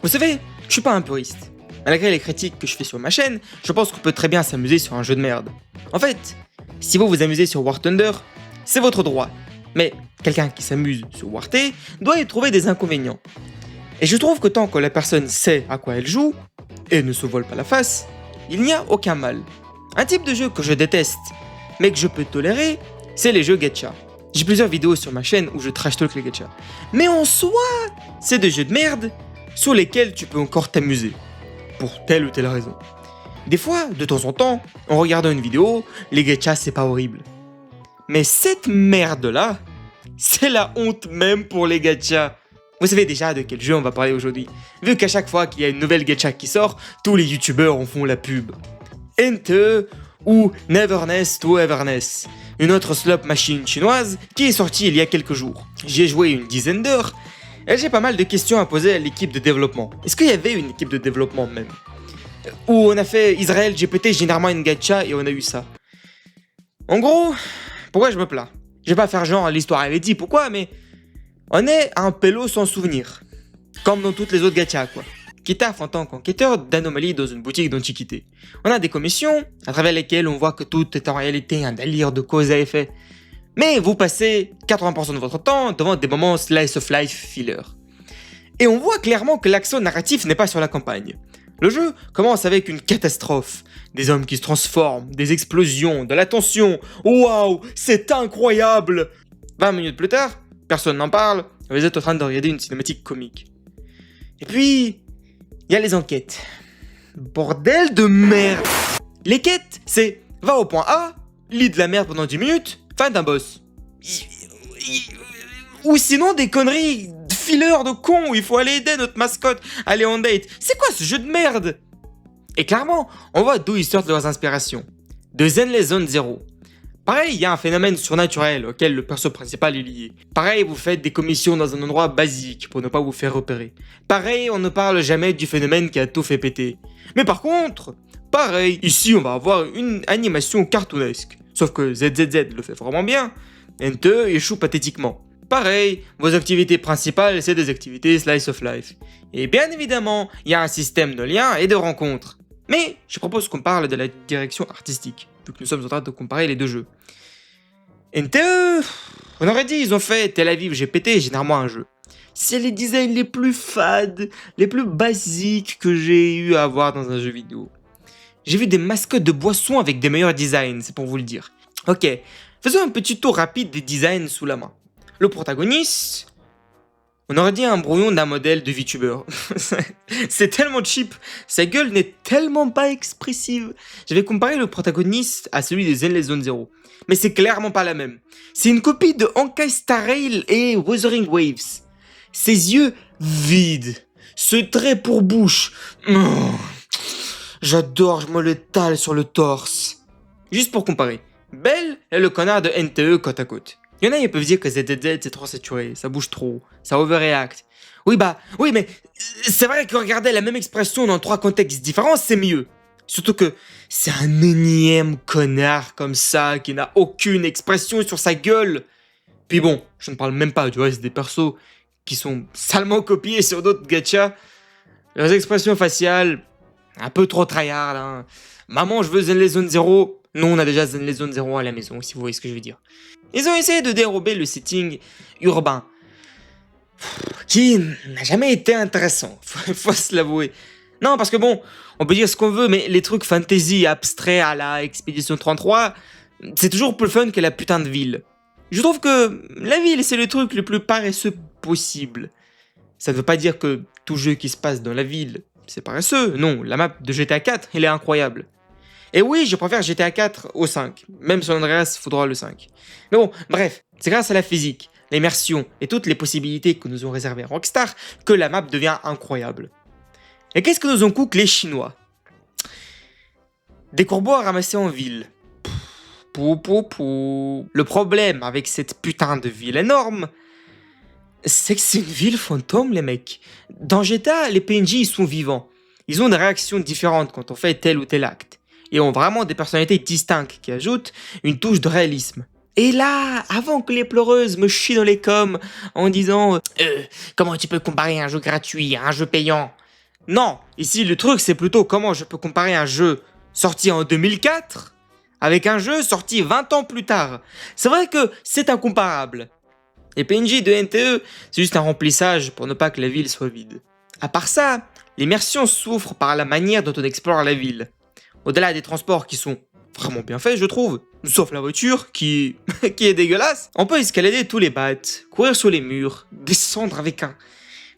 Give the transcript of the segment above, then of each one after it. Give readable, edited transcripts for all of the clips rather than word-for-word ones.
Vous savez, je suis pas un puriste. Malgré les critiques que je fais sur ma chaîne, je pense qu'on peut très bien s'amuser sur un jeu de merde. En fait, si vous vous amusez sur War Thunder, c'est votre droit. Mais quelqu'un qui s'amuse sur War T doit y trouver des inconvénients. Et je trouve que tant que la personne sait à quoi elle joue, et ne se vole pas la face, il n'y a aucun mal. Un type de jeu que je déteste, mais que je peux tolérer, c'est les jeux gacha. J'ai plusieurs vidéos sur ma chaîne où je trash talk les gacha. Mais en soi, c'est des jeux de merde sur lesquels tu peux encore t'amuser. Pour telle ou telle raison. Des fois, de temps en temps, en regardant une vidéo, les gachas c'est pas horrible. Mais cette merde-là, c'est la honte même pour les gachas. Vous savez déjà de quel jeu on va parler aujourd'hui, vu qu'à chaque fois qu'il y a une nouvelle gacha qui sort, tous les youtubeurs en font la pub. NTE ou Neverness to Everness, une autre slot machine chinoise qui est sortie il y a quelques jours. J'y ai joué une dizaine d'heures, et j'ai pas mal de questions à poser à l'équipe de développement. Est-ce qu'il y avait une équipe de développement même? Où on a fait Israël GPT généralement une gacha et on a eu ça. En gros, pourquoi je me plains? Je vais pas faire genre l'histoire elle est dit pourquoi, mais on est un pélo sans souvenir. Comme dans toutes les autres gachas quoi. Qui taffe en tant qu'enquêteur d'anomalies dans une boutique d'antiquité. On a des commissions à travers lesquelles on voit que tout est en réalité un délire de cause à effet. Mais vous passez 80% de votre temps devant des moments slice of life filler. Et on voit clairement que l'accent narratif n'est pas sur la campagne. Le jeu commence avec une catastrophe. Des hommes qui se transforment, des explosions, de la tension. Waouh, c'est incroyable! 20 minutes plus tard, personne n'en parle, vous êtes en train de regarder une cinématique comique. Et puis, il y a les enquêtes. Bordel de merde! Les quêtes, c'est va au point A, lis de la merde pendant 10 minutes, fin d'un boss. Ou sinon des conneries filler de con où il faut aller aider notre mascotte à aller en date. C'est quoi ce jeu de merde? Et clairement, on voit d'où ils sortent leurs inspirations. De Zenless Zone Zero. Pareil, il y a un phénomène surnaturel auquel le perso principal est lié. Pareil, vous faites des commissions dans un endroit basique pour ne pas vous faire repérer. Pareil, on ne parle jamais du phénomène qui a tout fait péter. Mais par contre, pareil, ici on va avoir une animation cartoonesque. Sauf que ZZZ le fait vraiment bien, NTE échoue pathétiquement. Pareil, vos activités principales, c'est des activités slice of life. Et bien évidemment, il y a un système de liens et de rencontres. Mais je propose qu'on parle de la direction artistique, vu que nous sommes en train de comparer les deux jeux. NTE, on aurait dit ils ont fait Tel Aviv GPT généralement un jeu. C'est les designs les plus fades, les plus basiques que j'ai eu à voir dans un jeu vidéo. J'ai vu des mascottes de boissons avec des meilleurs designs, c'est pour vous le dire. Ok, faisons un petit tour rapide des designs sous la main. Le protagoniste, on aurait dit un brouillon d'un modèle de VTuber. C'est tellement cheap, sa gueule n'est tellement pas expressive. J'avais comparé le protagoniste à celui de Zenless Zone Zero, mais c'est clairement pas la même. C'est une copie de Honkai Star Rail et Wuthering Waves. Ses yeux vides, ce trait pour bouche. J'adore, je me le tale sur le torse. Juste pour comparer, Belle est le connard de NTE côte à côte. Il y en a, ils peuvent dire que ZZZ c'est trop saturé, ça bouge trop, ça overreact. Oui mais c'est vrai que regarder la même expression dans 3 contextes différents, c'est mieux. Surtout que c'est un énième connard comme ça, qui n'a aucune expression sur sa gueule. Puis bon, je ne parle même pas du reste des persos, qui sont salement copiés sur d'autres gachas. Leurs expressions faciales, un peu trop tryhard, hein. Maman, je veux Zenless Zone Zero. Non, on a déjà Zenless Zone Zero à la maison, si vous voyez ce que je veux dire. Ils ont essayé de dérober le setting urbain, qui n'a jamais été intéressant, faut se l'avouer. Non, parce que bon, on peut dire ce qu'on veut, mais les trucs fantasy abstraits à la Expédition 33, c'est toujours plus fun que la putain de ville. Je trouve que la ville, c'est le truc le plus paresseux possible. Ça ne veut pas dire que tout jeu qui se passe dans la ville, c'est paresseux. Non, la map de GTA 4, elle est incroyable. Et oui, je préfère GTA 4 au 5, même sur Andreas, faudra le 5. Mais bon, bref, c'est grâce à la physique, l'immersion et toutes les possibilités que nous ont réservées Rockstar que la map devient incroyable. Et qu'est-ce que nous ont coûté les Chinois? Des corbeaux à ramasser en ville. Le problème avec cette putain de ville énorme, c'est que c'est une ville fantôme, les mecs. Dans GTA, les PNJ, ils sont vivants. Ils ont des réactions différentes quand on fait tel ou tel acte. Et ont vraiment des personnalités distinctes qui ajoutent une touche de réalisme. Et là, avant que les pleureuses me chient dans les coms en disant comment tu peux comparer un jeu gratuit à un jeu payant? Non, ici le truc c'est plutôt comment je peux comparer un jeu sorti en 2004 avec un jeu sorti 20 ans plus tard. C'est vrai que c'est incomparable. Les PNJ de NTE, c'est juste un remplissage pour ne pas que la ville soit vide. À part ça, l'immersion souffre par la manière dont on explore la ville. Au-delà des transports qui sont vraiment bien faits, je trouve, sauf la voiture qui qui est dégueulasse, on peut escalader tous les battes, courir sur les murs, descendre avec un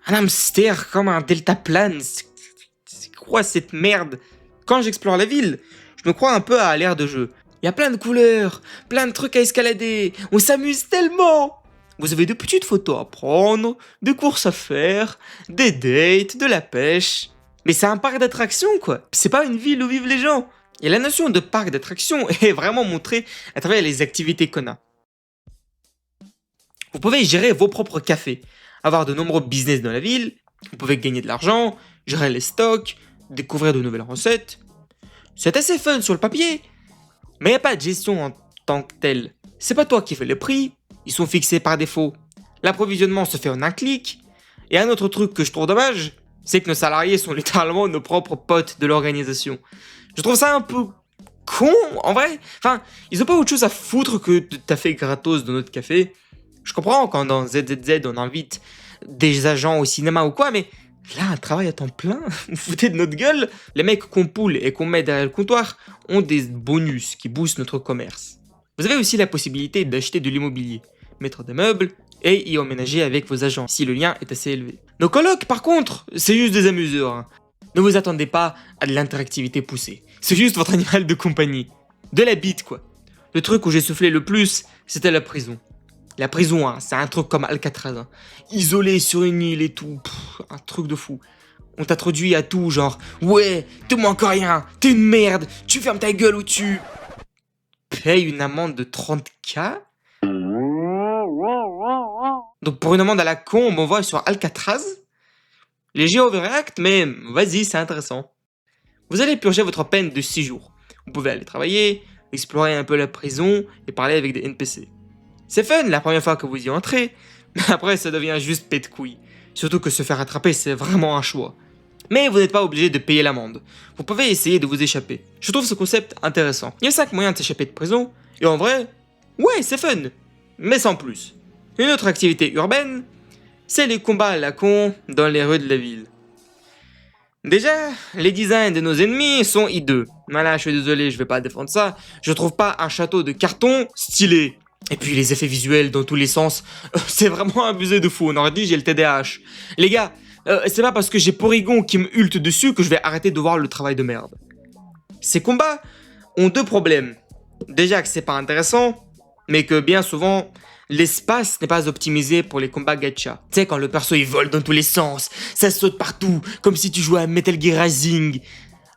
hamster comme un deltaplane. C'est quoi cette merde? Quand j'explore la ville, je me crois un peu à l'ère de jeu. Il y a plein de couleurs, plein de trucs à escalader, on s'amuse tellement! Vous avez de petites photos à prendre, des courses à faire, des dates, de la pêche. Mais c'est un parc d'attractions quoi, c'est pas une ville où vivent les gens. Et la notion de parc d'attractions est vraiment montrée à travers les activités qu'on a. Vous pouvez gérer vos propres cafés, avoir de nombreux business dans la ville, vous pouvez gagner de l'argent, gérer les stocks, découvrir de nouvelles recettes. C'est assez fun sur le papier, mais il n'y a pas de gestion en tant que telle. C'est pas toi qui fais les prix, ils sont fixés par défaut. L'approvisionnement se fait en un clic. Et un autre truc que je trouve dommage, c'est que nos salariés sont littéralement nos propres potes de l'organisation. Je trouve ça un peu con, en vrai. Enfin, ils ont pas autre chose à foutre que de taffer gratos dans notre café. Je comprends quand dans ZZZ on invite des agents au cinéma ou quoi, mais là, un travail à temps plein, vous foutez de notre gueule. Les mecs qu'on poule et qu'on met derrière le comptoir ont des bonus qui boostent notre commerce. Vous avez aussi la possibilité d'acheter de l'immobilier, mettre des meubles et y emménager avec vos agents si le lien est assez élevé. Nos colocs, par contre, c'est juste des amuseurs. Hein. Ne vous attendez pas à de l'interactivité poussée. C'est juste votre animal de compagnie. De la bite, quoi. Le truc où j'ai soufflé le plus, c'était la prison. La prison, hein, c'est un truc comme Alcatraz. Hein. Isolé sur une île et tout. Un truc de fou. On t'introduit à tout, genre « Ouais, t'es moins que rien, t'es une merde, tu fermes ta gueule ou tu... » Paye une amende de 30K. Donc pour une amende à la con, on m'envoie sur Alcatraz. Léger overreact, mais vas-y, c'est intéressant. Vous allez purger votre peine de 6 jours. Vous pouvez aller travailler, explorer un peu la prison et parler avec des NPC. C'est fun la première fois que vous y entrez, mais après ça devient juste pète couille. Surtout que se faire attraper, c'est vraiment un choix. Mais vous n'êtes pas obligé de payer l'amende. Vous pouvez essayer de vous échapper. Je trouve ce concept intéressant. Il y a 5 moyens de s'échapper de prison, et en vrai, ouais, c'est fun, mais sans plus. Une autre activité urbaine, c'est les combats à la con dans les rues de la ville. Déjà, les designs de nos ennemis sont hideux. Voilà, je suis désolé, je vais pas défendre ça. Je trouve pas un château de carton stylé. Et puis les effets visuels dans tous les sens, c'est vraiment abusé de fou. On aurait dit j'ai le TDAH. Les gars, c'est pas parce que j'ai Porygon qui me hulte dessus que je vais arrêter de voir le travail de merde. Ces combats ont 2 problèmes. Déjà que c'est pas intéressant, mais que bien souvent, l'espace n'est pas optimisé pour les combats gacha. Tu sais, quand le perso il vole dans tous les sens, ça saute partout, comme si tu jouais à Metal Gear Rising.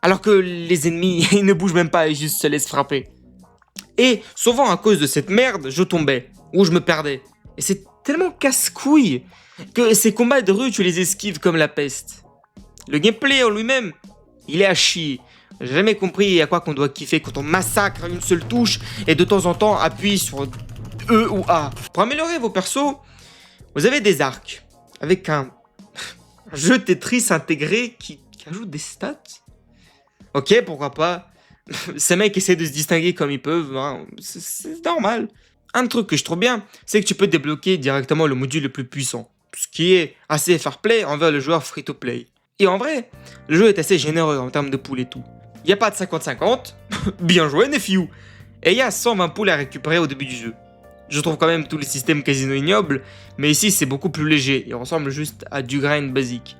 Alors que les ennemis, ils ne bougent même pas et juste se laissent frapper. Et souvent à cause de cette merde, je tombais, ou je me perdais. Et c'est tellement casse-couille que ces combats de rue, tu les esquives comme la peste. Le gameplay en lui-même, il est à chier. J'ai jamais compris à quoi qu'on doit kiffer quand on massacre une seule touche et de temps en temps appuie sur E ou A. Pour améliorer vos persos, vous avez des arcs avec un jeu Tetris intégré qui ajoute des stats. Ok, pourquoi pas. Ces mecs essaient de se distinguer comme ils peuvent, hein. C'est normal. Un truc que je trouve bien, c'est que tu peux débloquer directement le module le plus puissant, ce qui est assez fair play envers le joueur free-to-play. Et en vrai, le jeu est assez généreux en termes de poules et tout. Il n'y a pas de 50-50, bien joué Nephew. Et il y a 120 poules à récupérer au début du jeu. Je trouve quand même tout le système casino ignoble, mais ici c'est beaucoup plus léger et ressemble juste à du grind basique.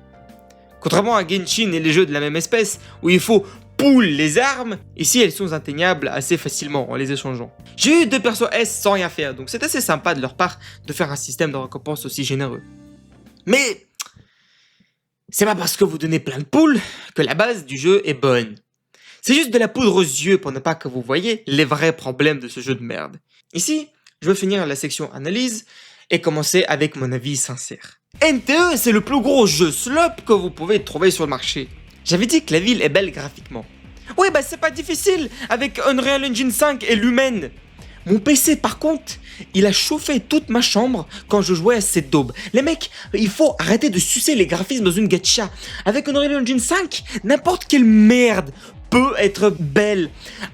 Contrairement à Genshin et les jeux de la même espèce, où il faut pool les armes, ici elles sont atteignables assez facilement en les échangeant. J'ai eu 2 persos S sans rien faire, donc c'est assez sympa de leur part de faire un système de récompense aussi généreux. Mais c'est pas parce que vous donnez plein de poules que la base du jeu est bonne. C'est juste de la poudre aux yeux pour ne pas que vous voyez les vrais problèmes de ce jeu de merde. Ici, je veux finir la section analyse et commencer avec mon avis sincère. NTE, c'est le plus gros jeu slop que vous pouvez trouver sur le marché. J'avais dit que la ville est belle graphiquement. Ouais, bah c'est pas difficile avec Unreal Engine 5 et Lumen. Mon PC par contre, il a chauffé toute ma chambre quand je jouais à cette daube. Les mecs, il faut arrêter de sucer les graphismes dans une gacha. Avec Unreal Engine 5, n'importe quelle merde peut être belle.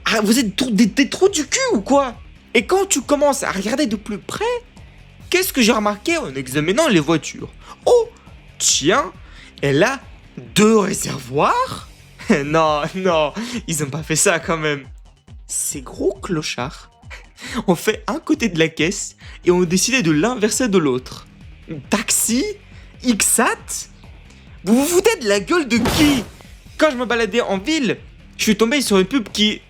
Ah, vous êtes des trous du cul ou quoi? Et quand tu commences à regarder de plus près, qu'est-ce que j'ai remarqué en examinant les voitures? Oh, tiens, elle a 2 réservoirs? Non, non, ils ont pas fait ça quand même. Ces gros clochards ont fait un côté de la caisse et ont décidé de l'inverser de l'autre. Taxi? XAT? Vous vous foutez de la gueule de qui? Quand je me baladais en ville, je suis tombé sur une pub qui...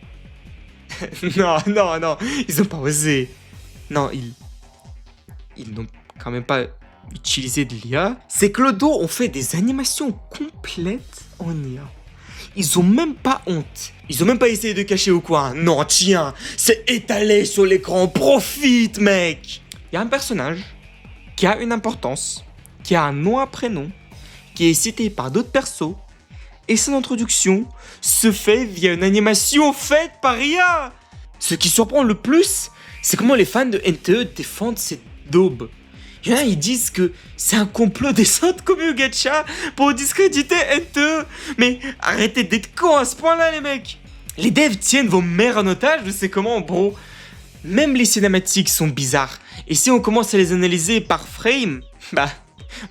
Non, non, non, ils ont pas osé. Non, ils n'ont quand même pas utilisé de l'IA. Ces clodos ont fait des animations complètes en IA. Ils ont même pas honte. Ils ont même pas essayé de cacher au coin. Non, tiens, c'est étalé sur l'écran. Profite, mec. Il y a un personnage qui a une importance, qui a un nom, un prénom, qui est cité par d'autres persos, et son introduction se fait via une animation faite par IA. Ce qui surprend le plus, c'est comment les fans de NTE défendent cette daube. Il y en a, ils disent que c'est un complot des centres communs gacha pour discréditer NTE. Mais arrêtez d'être cons à ce point-là, les mecs. Les devs tiennent vos mères en otage, je sais comment, bro. Même les cinématiques sont bizarres. Et si on commence à les analyser par frame, bah,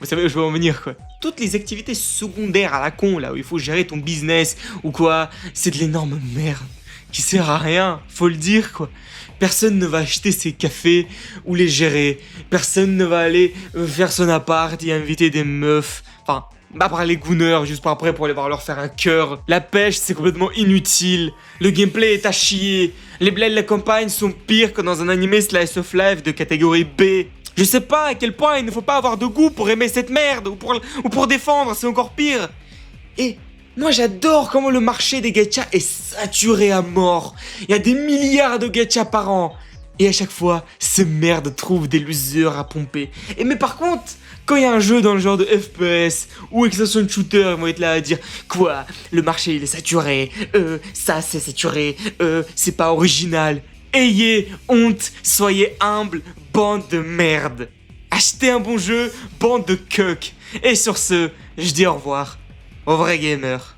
vous savez où je veux en venir, quoi. Toutes les activités secondaires à la con, là, où il faut gérer ton business ou quoi, c'est de l'énorme merde qui sert à rien, faut le dire, quoi. Personne ne va acheter ses cafés ou les gérer. Personne ne va aller faire son appart et inviter des meufs. Enfin, à part les gooners, juste pour après pour aller voir leur faire un cœur. La pêche, c'est complètement inutile. Le gameplay est à chier. Les bleds de la campagne sont pires que dans un animé slice of life de catégorie B. Je sais pas à quel point il ne faut pas avoir de goût pour aimer cette merde ou pour défendre, c'est encore pire. Et moi j'adore comment le marché des gachas est saturé à mort. Il y a des milliards de gachas par an. Et à chaque fois, ces merdes trouvent des losers à pomper. Et mais par contre, quand il y a un jeu dans le genre de FPS ou Extraction Shooter, ils vont être là à dire quoi, le marché il est saturé, ça c'est saturé, c'est pas original. Ayez honte, soyez humble, bande de merde. Achetez un bon jeu, bande de cucks. Et sur ce, je dis au revoir aux vrais gamers.